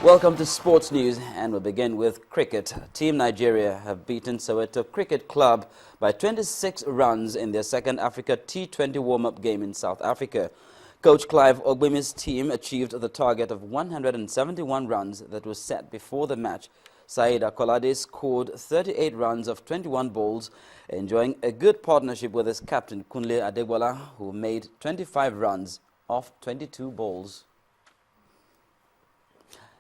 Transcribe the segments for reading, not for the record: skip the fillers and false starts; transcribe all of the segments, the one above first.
Welcome to Sports News, and we'll begin with cricket. Team Nigeria have beaten Soweto Cricket Club by 26 runs in their second Africa T20 warm-up game in South Africa. Coach Clive Ogbemi's team achieved the target of 171 runs that was set before the match. Saeed Akolade scored 38 runs of 21 balls, enjoying a good partnership with his captain Kunle Adegbola, who made 25 runs off 22 balls.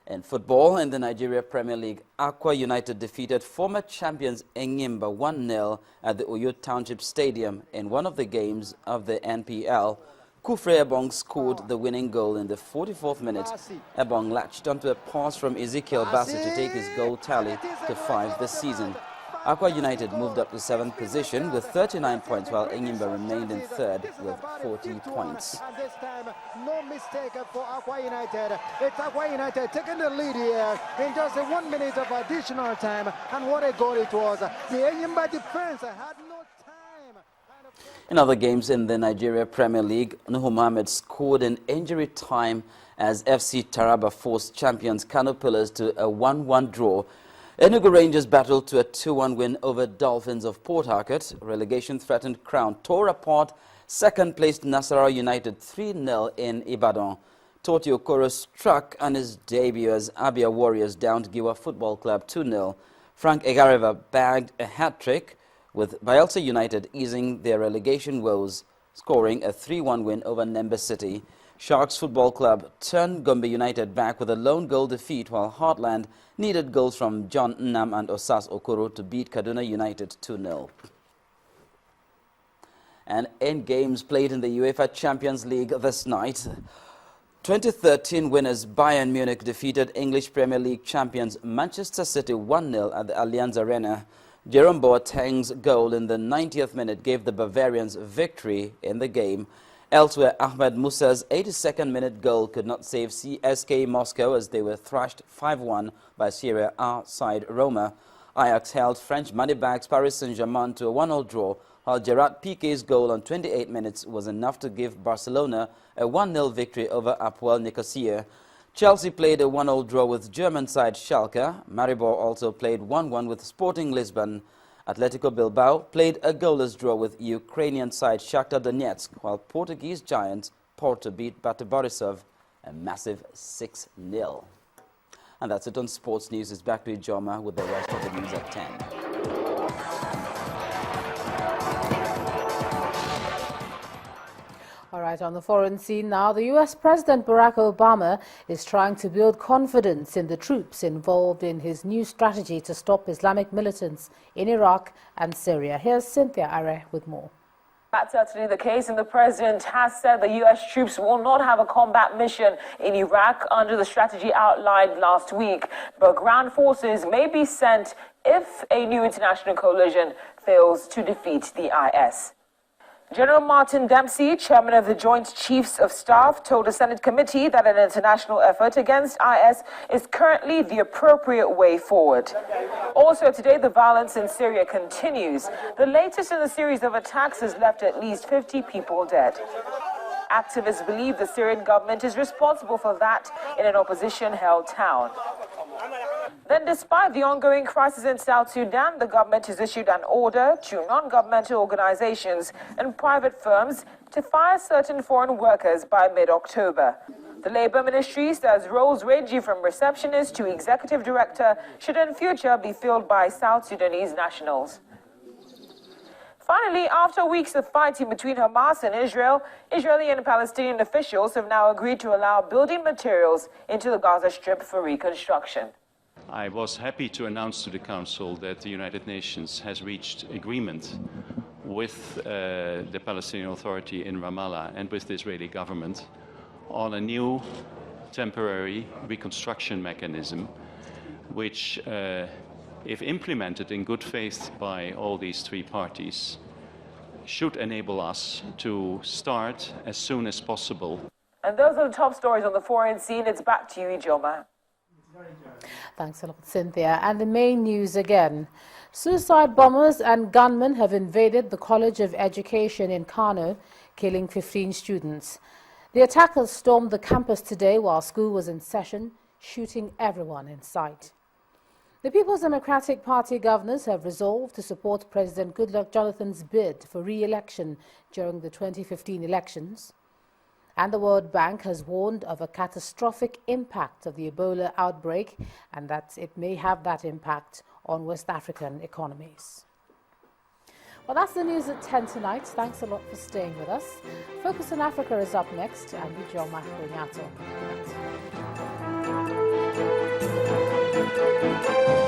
In football, in the Nigeria Premier League, Akwa United defeated former champions Enyimba 1-0 at the Oyo Township Stadium in one of the games of the NPL. Kufre Ebong scored the winning goal in the 44th minute. Ebong latched onto a pass from Ezekiel Bassi to take his goal tally to 5 this season. Akwa United moved up to 7th position with 39 points, while Enyimba remained in 3rd with 40 points. And this time, no mistake for Akwa United. It's Akwa United taking the lead here in just 1 minute of additional time. And what a goal it was. The Enyimba defense had no time. In other games in the Nigeria Premier League, Nuhu Mohammed scored in injury time as FC Taraba forced champions Kano Pillars to a 1-1 draw. Enugu Rangers battled to a 2-1 win over Dolphins of Port Harcourt. Relegation-threatened Crown tore apart second-placed Nasarawa United 3-0 in Ibadan. Toti Okoro struck on his debut as Abia Warriors downed Giwa Football Club 2-0. Frank Egareva bagged a hat-trick, with Bayelsa United easing their relegation woes, scoring a 3-1 win over Nembe City. Sharks Football Club turned Gombe United back with a lone goal defeat, while Heartland needed goals from John Nnam and Osas Okoro to beat Kaduna United 2-0. And in games played in the UEFA Champions League this night, 2013 winners Bayern Munich defeated English Premier League champions Manchester City 1-0 at the Allianz Arena. Jerome Boateng's goal in the 90th minute gave the Bavarians victory in the game. Elsewhere, Ahmed Musa's 82nd minute goal could not save CSKA Moscow as they were thrashed 5-1 by Serie A side Roma. Ajax held French moneybags Paris Saint-Germain to a 1-0 draw, while Gerard Piqué's goal on 28 minutes was enough to give Barcelona a 1-0 victory over Apoel Nicosia. Chelsea played a 1-0 draw with German side Schalke. Maribor also played 1-1 with Sporting Lisbon. Atletico Bilbao played a goalless draw with Ukrainian side Shakhtar Donetsk, while Portuguese giants Porto beat Bate Borisov a massive 6-0. And that's it on Sports News. It's back to Ijoma with the rest of the news at 10. All right, on the foreign scene now, the U.S. President Barack Obama is trying to build confidence in the troops involved in his new strategy to stop Islamic militants in Iraq and Syria. Here's Cynthia Are with more. That's certainly the case, and the president has said the U.S. troops will not have a combat mission in Iraq under the strategy outlined last week, but ground forces may be sent if a new international coalition fails to defeat the IS. General Martin Dempsey, chairman of the Joint Chiefs of Staff, told a Senate committee that an international effort against IS is currently the appropriate way forward. Also today, the violence in Syria continues. The latest in the series of attacks has left at least 50 people dead. Activists believe the Syrian government is responsible for that in an opposition-held town. Then, despite the ongoing crisis in South Sudan, the government has issued an order to non-governmental organizations and private firms to fire certain foreign workers by mid-October. The Labour Ministry says roles ranging from receptionist to executive director should in future be filled by South Sudanese nationals. Finally, after weeks of fighting between Hamas and Israel, Israeli and Palestinian officials have now agreed to allow building materials into the Gaza Strip for reconstruction. I was happy to announce to the Council that the United Nations has reached agreement with the Palestinian Authority in Ramallah and with the Israeli government on a new temporary reconstruction mechanism, which, if implemented in good faith by all these three parties, should enable us to start as soon as possible. And those are the top stories on the foreign scene. It's back to you, Ijoma. Thanks a lot, Cynthia. And the main news again. Suicide bombers and gunmen have invaded the College of Education in Kano, killing 15 students. The attackers stormed the campus today while school was in session, shooting everyone in sight. The People's Democratic Party governors have resolved to support President Goodluck Jonathan's bid for re-election during the 2015 elections. And the World Bank has warned of a catastrophic impact of the Ebola outbreak and that it may have that impact on West African economies. Well, that's the news at 10 tonight. Thanks a lot for staying with us. Focus on Africa is up next. I'm John Nyato. Good night.